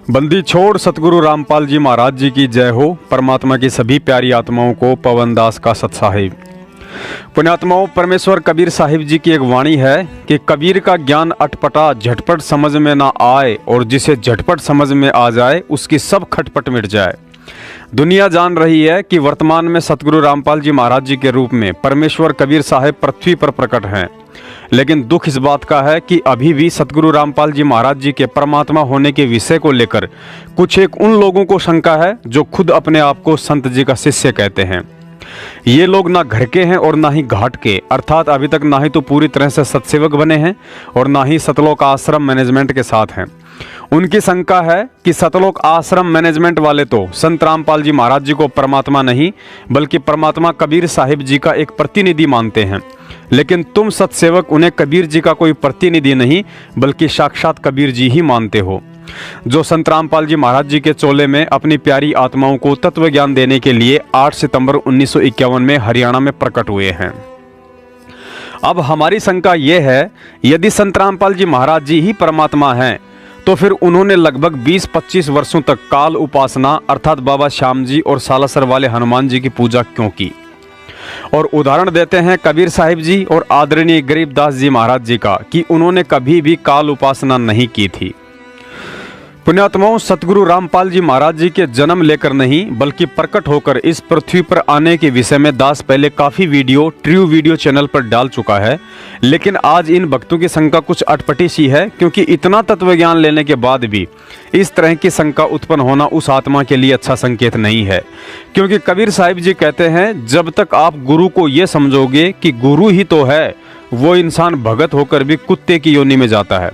बंदी छोड़ सतगुरु रामपाल जी महाराज जी की जय हो। परमात्मा की सभी प्यारी आत्माओं को पवन दास का सत्साहिब। पुण्यात्माओं, परमेश्वर कबीर साहिब जी की एक वाणी है कि कबीर का ज्ञान अटपटा झटपट समझ में ना आए, और जिसे झटपट समझ में आ जाए उसकी सब खटपट मिट जाए। दुनिया जान रही है कि वर्तमान में सतगुरु रामपाल जी महाराज जी के रूप में परमेश्वर कबीर साहिब पृथ्वी पर प्रकट हैं, लेकिन दुख इस बात का है कि अभी भी सतगुरु रामपाल जी महाराज जी के परमात्मा होने के विषय को लेकर कुछ एक उन लोगों को शंका है जो खुद अपने आप को संत जी का शिष्य कहते हैं। ये लोग ना घर के हैं और ना ही घाट के, अर्थात अभी तक ना ही तो पूरी तरह से सत्सेवक बने हैं और ना ही सतलोक आश्रम मैनेजमेंट के साथ हैं। उनकी शंका है कि सतलोक आश्रम मैनेजमेंट वाले तो संत रामपाल जी महाराज जी को परमात्मा नहीं बल्कि परमात्मा कबीर साहिब जी का एक प्रतिनिधि मानते हैं, लेकिन तुम सत्सेवक उन्हें कबीर जी का कोई प्रतिनिधि नहीं बल्कि साक्षात कबीर जी ही मानते हो, जो संत रामपाल जी महाराज जी के चोले में अपनी प्यारी आत्माओं को तत्व ज्ञान देने के लिए 8 सितंबर 1951 में हरियाणा में प्रकट हुए हैं। अब हमारी शंका यह है, यदि संत रामपाल जी महाराज जी ही परमात्मा हैं तो फिर उन्होंने लगभग 20-25 वर्षों तक काल उपासना अर्थात बाबा श्याम जी और सालासर वाले हनुमान जी की पूजा क्यों की। और उदाहरण देते हैं कबीर साहिब जी और आदरणीय गरीबदास जी महाराज जी का कि उन्होंने कभी भी काल उपासना नहीं की थी। पुण्यात्माओं, सतगुरु रामपाल जी महाराज जी के जन्म लेकर नहीं बल्कि प्रकट होकर इस पृथ्वी पर आने के विषय में दास पहले काफ़ी वीडियो ट्रू वीडियो चैनल पर डाल चुका है, लेकिन आज इन भक्तों की शंका कुछ अटपटी सी है, क्योंकि इतना तत्व ज्ञान लेने के बाद भी इस तरह की शंका उत्पन्न होना उस आत्मा के लिए अच्छा संकेत नहीं है। क्योंकि कबीर साहिब जी कहते हैं, जब तक आप गुरु को ये समझोगे कि गुरु ही तो है, वो इंसान भगत होकर भी कुत्ते की योनि में जाता है।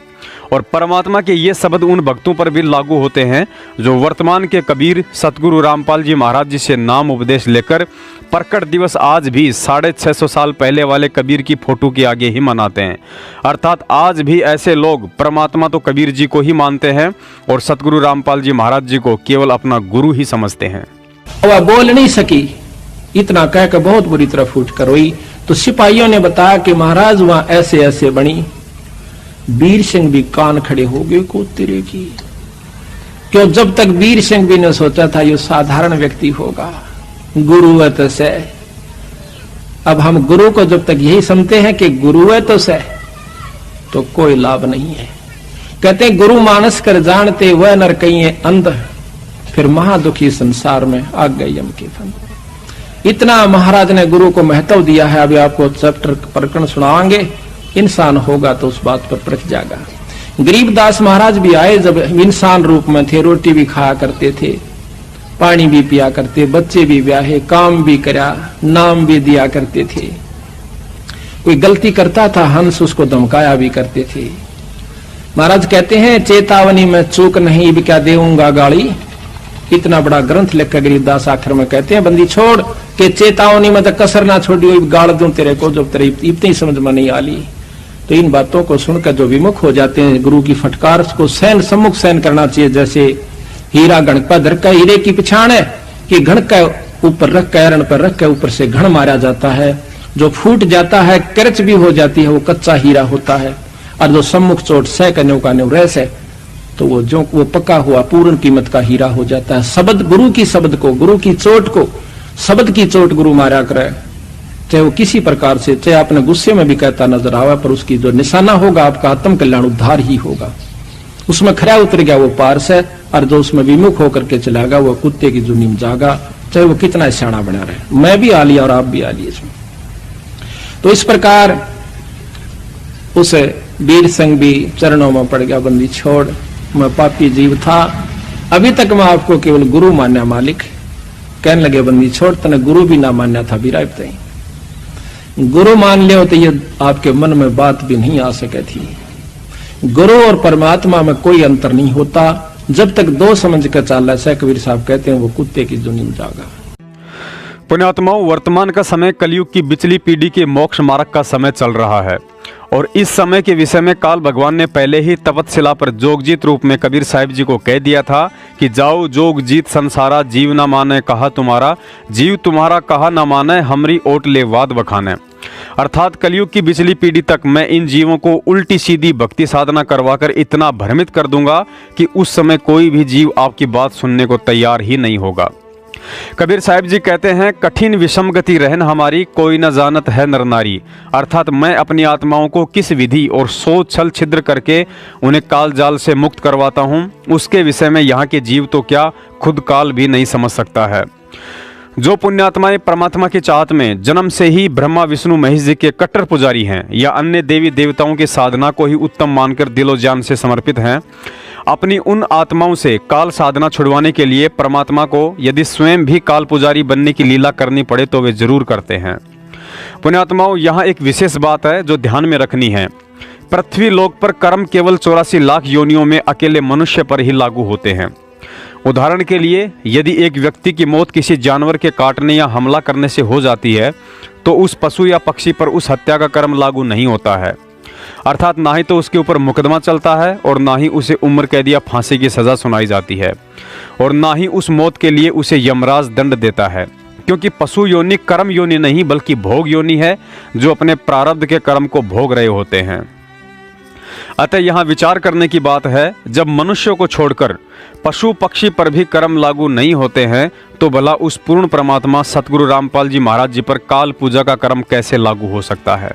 और परमात्मा के ये शब्द उन भक्तों पर भी लागू होते हैं जो वर्तमान के कबीर सतगुरु रामपाल जी महाराज जी से नाम उपदेश लेकर प्रकट दिवस आज भी 650 साल पहले वाले कबीर की फोटो के आगे ही मनाते हैं। अर्थात आज भी ऐसे लोग परमात्मा तो कबीर जी को ही मानते हैं और सतगुरु रामपाल जी महाराज जी को केवल अपना गुरु ही समझते हैं। वह बोल नहीं सकी, इतना कहकर बहुत बुरी तरह फूट कर रोई। तो सिपाहियों ने बताया कि महाराज वहां ऐसे ऐसे बनी। वीर सिंह भी कान खड़े हो गए को तेरे की, क्यों जब तक वीर सिंह भी ने सोचा था ये साधारण व्यक्ति होगा, गुरु है तो से। अब हम गुरु को जब तक यही समझते हैं कि गुरु है तो से, तो कोई लाभ नहीं है। कहते हैं गुरु मानस कर जानते वह नर कहीं अंध, फिर महादुखी संसार में आ गए यम के फंद। इतना महाराज ने गुरु को महत्व दिया है। अभी आपको चैप्टर प्रकरण सुनाएंगे, इंसान होगा तो उस बात पर परख जाएगा। गरीबदास महाराज भी आए, जब इंसान रूप में थे, रोटी भी खाया करते थे, पानी भी पिया करते, बच्चे भी ब्याहे, काम भी करा, नाम भी दिया करते थे। कोई गलती करता था हंस उसको धमकाया भी करते थे। महाराज कहते हैं, चेतावनी में चूक नहीं भी क्या देऊंगा गाली। इतना बड़ा ग्रंथ लिखकर गरीबदास आखिर में कहते हैं, बंदी छोड़ के चेतावनी में तो कसर ना छोड़ी, गाड़ दूं तेरे को जब तेरे इतनी समझ में नहीं आली। तो इन बातों को सुनकर जो विमुख हो जाते हैं, गुरु की फटकार को सहन सम्मुख सहन करना चाहिए। जैसे हीरा घण पर धर का हीरे की पिछाड़ है कि घण का ऊपर रख के एरण पर रख के ऊपर से घण मारा जाता है, जो फूट जाता है करच भी हो जाती है, वो कच्चा हीरा होता है। और जो सम्मुख चोट सह कन्यों का न्यूरस है तो वो पक्का हुआ पूर्ण कीमत का हीरा हो जाता है। शब्द गुरु की शब्द को, गुरु की चोट को, शब्द की चोट गुरु मारा करे, चाहे वो किसी प्रकार से, चाहे आपने गुस्से में भी कहता नजर आवे, पर उसकी जो निशाना होगा आपका आत्म कल्याण उद्धार ही होगा। उसमें खरा उतर गया वो पारस है, और जो उसमें विमुख होकर के चलागा वो कुत्ते की जुनी में जागा, चाहे वो कितना सियाणा बना रहे। मैं भी आ लिया और आप भी आ लिए इसमें। तो इस प्रकार उस वीर सिंह भी चरणों में पड़ गया, बंदी छोड़, मैं पापी जीव था, अभी तक मैं आपको केवल गुरु मान्या मालिक। कहने लगे, बंदी छोड़, तने गुरु भी ना मान्या था बिराब तई, गुरु मान लियो तो ये आपके मन में बात भी नहीं आ सके थी। गुरु और परमात्मा में कोई अंतर नहीं होता, जब तक दो समझ कर चाला से कबीर साहब कहते हैं वो कुत्ते की जुनी में जागा। पुण्यात्माओं, वर्तमान का समय कलयुग की बिचली पीढ़ी के मोक्ष मार्ग का समय चल रहा है। और इस समय के विषय में काल भगवान ने पहले ही तपतशिला पर जोगजीत रूप में कबीर साहिब जी को कह दिया था कि जाओ जोगजीत संसारा, जीव न माने कहा तुम्हारा, जीव तुम्हारा कहा न माने, हमरी ओट ले वाद बखाने। अर्थात कलयुग की पिछली पीढ़ी तक मैं इन जीवों को उल्टी सीधी भक्ति साधना करवाकर इतना भ्रमित कर दूंगा कि उस समय कोई भी जीव आपकी बात सुनने को तैयार ही नहीं होगा। कबीर साहिब जी कहते हैं, कठिन विषम गति रहन हमारी, कोई न जानत है नर नारी। अर्थात मैं अपनी आत्माओं को किस विधि और सोच छल छिद्र करके उन्हें काल जाल से मुक्त करवाता हूँ, उसके विषय में यहाँ के जीव तो क्या खुद काल भी नहीं समझ सकता है। जो पुण्यात्माएं परमात्मा की चाहत में जन्म से ही ब्रह्मा विष्णु महेश जी के कट्टर पुजारी हैं या अन्य देवी देवताओं की साधना को ही उत्तम मानकर दिलो जान से समर्पित हैं, अपनी उन आत्माओं से काल साधना छुड़वाने के लिए परमात्मा को यदि स्वयं भी काल पुजारी बनने की लीला करनी पड़े तो वे जरूर करते हैं। पुण्यात्माओं, यहाँ एक विशेष बात है जो ध्यान में रखनी है। पृथ्वी लोक पर कर्म केवल 84 लाख योनियों में अकेले मनुष्य पर ही लागू होते हैं। उदाहरण के लिए, यदि एक व्यक्ति की मौत किसी जानवर के काटने या हमला करने से हो जाती है तो उस पशु या पक्षी पर उस हत्या का कर्म लागू नहीं होता है। अर्थात ना ही तो उसके ऊपर मुकदमा चलता है और ना ही उसे उम्र कैद या फांसी की सजा सुनाई जाती है और ना ही उस मौत के लिए उसे यमराज दंड देता है, क्योंकि पशु योनि कर्म योनि नहीं बल्कि भोग योनि है जो अपने प्रारब्ध के कर्म को भोग रहे होते हैं। अतः यहाँ विचार करने की बात है, जब मनुष्यों को छोड़कर पशु पक्षी पर भी कर्म लागू नहीं होते हैं तो भला उस पूर्ण परमात्मा सतगुरु रामपाल जी महाराज जी पर काल पूजा का कर्म कैसे लागू हो सकता है।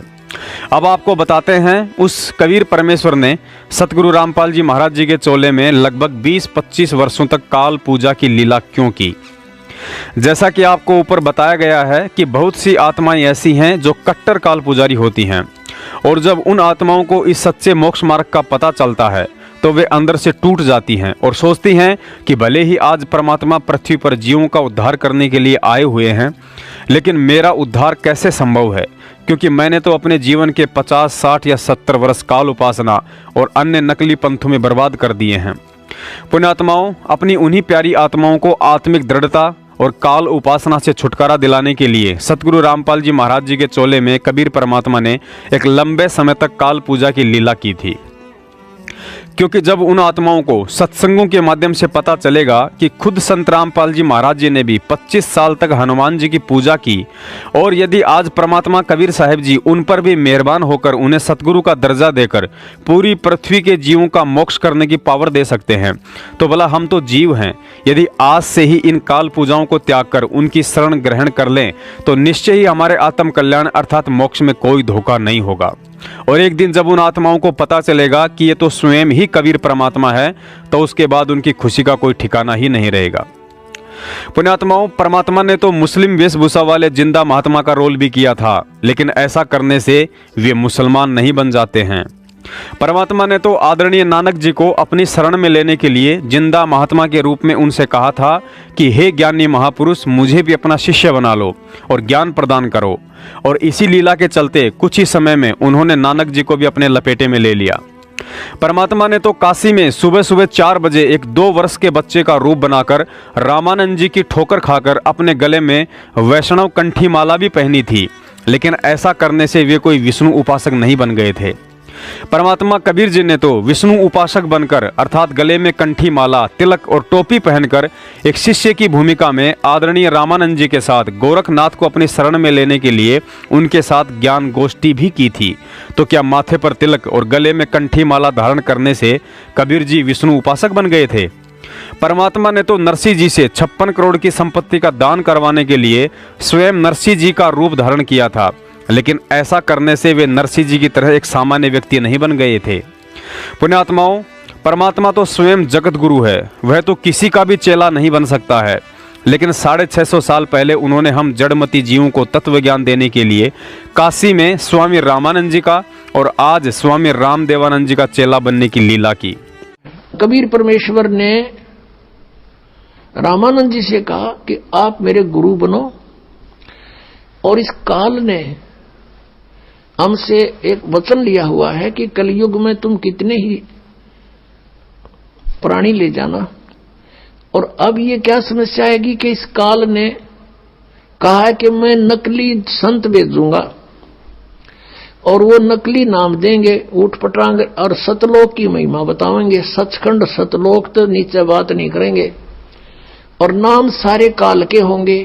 अब आपको बताते हैं, उस कबीर परमेश्वर ने सतगुरु रामपाल जी महाराज जी के चोले में लगभग 20-25 वर्षों तक काल पूजा की लीला क्यों की। जैसा कि आपको ऊपर बताया गया है कि बहुत सी आत्माएं ऐसी हैं जो कट्टर काल पुजारी होती हैं और जब उन आत्माओं को इस सच्चे मोक्ष मार्ग का पता चलता है तो वे अंदर से टूट जाती हैं और सोचती हैं कि भले ही आज परमात्मा पृथ्वी पर जीवों का उद्धार करने के लिए आए हुए हैं, लेकिन मेरा उद्धार कैसे संभव है, क्योंकि मैंने तो अपने जीवन के 50, 60 या 70 वर्ष काल उपासना और अन्य नकली पंथों में बर्बाद कर दिए हैं। पुण्यात्माओं, अपनी उन्हीं प्यारी आत्माओं को आत्मिक दृढ़ता और काल उपासना से छुटकारा दिलाने के लिए सतगुरु रामपाल जी महाराज जी के चोले में कबीर परमात्मा ने एक लंबे समय तक काल पूजा की लीला की थी। क्योंकि जब उन आत्माओं को सत्संगों के माध्यम से पता चलेगा कि खुद संत रामपाल जी महाराज जी ने भी 25 साल तक हनुमान जी की पूजा की और यदि आज परमात्मा कबीर साहिब जी उन पर भी मेहरबान होकर उन्हें सतगुरु का दर्जा देकर पूरी पृथ्वी के जीवों का मोक्ष करने की पावर दे सकते हैं, तो भला हम तो जीव हैं, यदि आज से ही इन काल पूजाओं को त्याग कर उनकी शरण ग्रहण कर लें तो निश्चय ही हमारे आत्म कल्याण अर्थात मोक्ष में कोई धोखा नहीं होगा। और एक दिन जब उन आत्माओं को पता चलेगा कि ये तो स्वयं ही कबीर परमात्मा है तो उसके बाद उनकी खुशी का कोई ठिकाना ही नहीं रहेगा। पुण्यात्माओं, परमात्मा ने तो मुस्लिम वेशभूषा वाले जिंदा महात्मा का रोल भी किया था, लेकिन ऐसा करने से वे मुसलमान नहीं बन जाते हैं। परमात्मा ने तो आदरणीय नानक जी को अपनी शरण में लेने के लिए जिंदा महात्मा के रूप में उनसे कहा था कि हे ज्ञानी महापुरुष, मुझे भी अपना शिष्य बना लो और ज्ञान प्रदान करो। और इसी लीला के चलते कुछ ही समय में उन्होंने नानक जी को भी अपने लपेटे में ले लिया। परमात्मा ने तो काशी में सुबह सुबह 4 बजे एक 2 वर्ष के बच्चे का रूप बनाकर रामानंद जी की ठोकर खाकर अपने गले में वैष्णव कंठी माला भी पहनी थी, लेकिन ऐसा करने से वे कोई विष्णु उपासक नहीं बन गए थे। परमात्मा कबीर जी ने तो विष्णु उपासक बनकर अर्थात गले में कंठी माला, तिलक और टोपी पहनकर एक शिष्य की भूमिका में आदरणीय रामानंद जी के साथ गोरखनाथ को अपनी शरण में लेने के लिए उनके साथ ज्ञान गोष्ठी भी की थी। तो क्या माथे पर तिलक और गले में कंठी माला धारण करने से कबीर जी विष्णु उपासक बन गए थे? परमात्मा ने तो नरसिंह जी से 56 करोड़ की संपत्ति का दान करवाने के लिए स्वयं नरसिंह जी का रूप धारण किया था, लेकिन ऐसा करने से वे नरसिंह जी की तरह एक सामान्य व्यक्ति नहीं बन गए थे। पुण्यात्माओं, परमात्मा तो स्वयं जगत गुरु है, वह तो किसी का भी चेला नहीं बन सकता है, लेकिन 650 साल पहले उन्होंने हम जड़मती जीवों को तत्व ज्ञान देने के लिए काशी में स्वामी रामानंद जी का और आज स्वामी रामदेवानंद जी का चेला बनने की लीला की। कबीर परमेश्वर ने रामानंद जी से कहा कि आप मेरे गुरु बनो, और इस काल ने हमसे एक वचन लिया हुआ है कि कलयुग में तुम कितने ही प्राणी ले जाना। और अब ये क्या समस्या आएगी कि इस काल ने कहा है कि मैं नकली संत भेजूंगा और वो नकली नाम देंगे, ऊट पटांग, और सतलोक की महिमा बताएंगे। सचखंड सतलोक तो नीचे बात नहीं करेंगे, और नाम सारे काल के होंगे।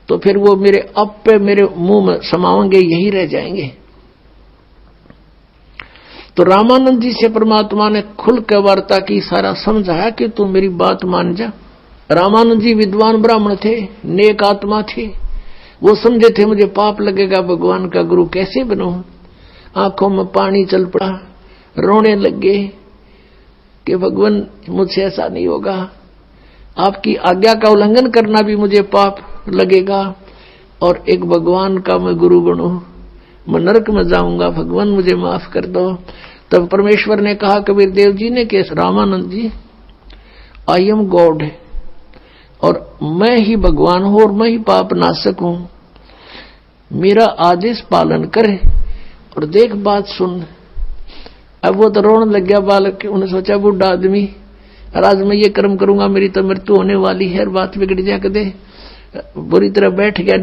तो फिर वो मेरे अब पे मेरे मुंह में समाओगे, यही रह जाएंगे। तो रामानंद जी से परमात्मा ने खुल के वार्ता की, सारा समझाया कि तू मेरी बात मान जा। रामानंद जी विद्वान ब्राह्मण थे, नेक आत्मा थे। वो समझे थे मुझे पाप लगेगा, भगवान का गुरु कैसे बनूं। आंखों में पानी चल पड़ा, रोने लगे कि भगवान मुझसे ऐसा नहीं होगा, आपकी आज्ञा का उल्लंघन करना भी मुझे पाप लगेगा, और एक भगवान का मैं गुरु बनूं, मैं नरक में जाऊंगा, भगवान मुझे माफ कर दो। तब परमेश्वर ने कहा कबीर देव जी ने कि रामानंद जी, आई एम गॉड, और मैं ही भगवान हूं और मैं ही पाप नाशक हूं, मेरा आदेश पालन करे और देख बात सुन। अब वो तो रोने लग गया बालक, उन्हें सोचा बूढ़ा आदमी, आज मैं ये कर्म करूंगा मेरी तो मृत्यु होने वाली है, बात बिगड़ जा दे। बुरी तरह बैठ गया,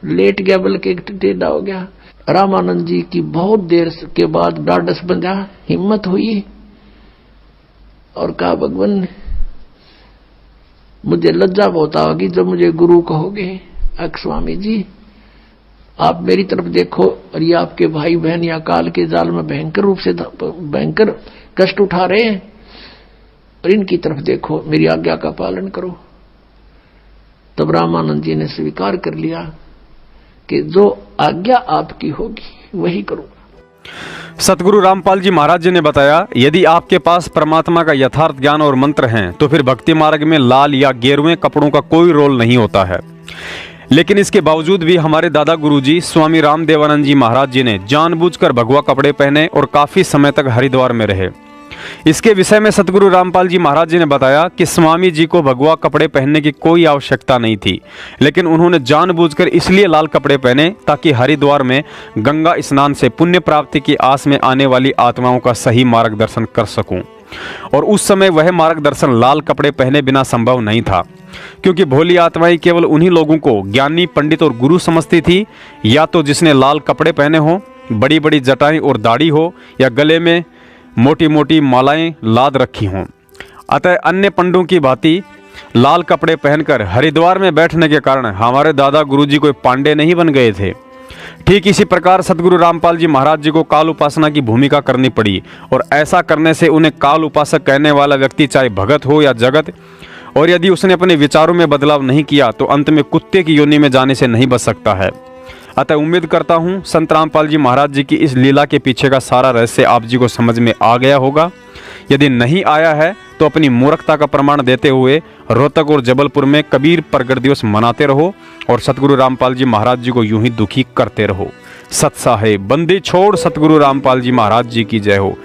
लेट गया, बल्कि टेढ़ा हो गया। रामानंद जी की बहुत देर के बाद ढाढ़स बंधा, हिम्मत हुई और कहा भगवान मुझे लज्जा बहुत होगी जब मुझे गुरु कहोगे। स्वामी जी आप मेरी तरफ देखो, और ये आपके भाई बहन या काल के जाल में भयंकर रूप से भयंकर कष्ट उठा रहे हैं, और इनकी तरफ देखो, मेरी आज्ञा का पालन करो। तब रामानंद जी ने स्वीकार कर लिया कि जो आज्ञा आपकी होगी वही करूंगा। सतगुरु रामपाल जी महाराज जी ने बताया, यदि आपके पास परमात्मा का यथार्थ ज्ञान और मंत्र हैं तो फिर भक्ति मार्ग में लाल या गेरुए कपड़ों का कोई रोल नहीं होता है। लेकिन इसके बावजूद भी हमारे दादा गुरुजी स्वामी रामदेवानंद जी महाराज जी ने जानबूझकर भगवा कपड़े पहने और काफी समय तक हरिद्वार में रहे। इसके विषय में सतगुरु रामपाल जी महाराज जी ने बताया कि स्वामी जी को भगवा कपड़े पहनने की कोई आवश्यकता नहीं थी, लेकिन उन्होंने जानबूझकर इसलिए लाल कपड़े पहने ताकि हरिद्वार में गंगा स्नान से पुण्य प्राप्ति की आस में आने वाली आत्माओं का सही मार्गदर्शन कर सकूं। और उस समय वह मार्गदर्शन लाल कपड़े पहने बिना संभव नहीं था, क्योंकि भोली आत्माएं केवल उन्हीं लोगों को ज्ञानी, पंडित और गुरु समझती थी, या तो जिसने लाल कपड़े पहने हो, बड़ी बड़ी जटाएं और दाढ़ी हो, या गले में मोटी मोटी मालाएं लाद रखी हों। अतः अन्य पंडों की भांति लाल कपड़े पहनकर हरिद्वार में बैठने के कारण हमारे दादा गुरुजी कोई पांडे नहीं बन गए थे। ठीक इसी प्रकार सतगुरु रामपाल जी महाराज जी को काल उपासना की भूमिका करनी पड़ी, और ऐसा करने से उन्हें काल उपासक कहने वाला व्यक्ति चाहे भगत हो या जगत, और यदि उसने अपने विचारों में बदलाव नहीं किया तो अंत में कुत्ते की योनि में जाने से नहीं बच सकता है। अतः उम्मीद करता हूँ संत रामपाल जी महाराज जी की इस लीला के पीछे का सारा रहस्य आप जी को समझ में आ गया होगा। यदि नहीं आया है तो अपनी मूर्खता का प्रमाण देते हुए रोहतक और जबलपुर में कबीर प्रगट दिवस मनाते रहो और सतगुरु रामपाल जी महाराज जी को यूं ही दुखी करते रहो। सत साहेब बंदी छोड़ सतगुरु रामपाल जी महाराज जी की जय हो।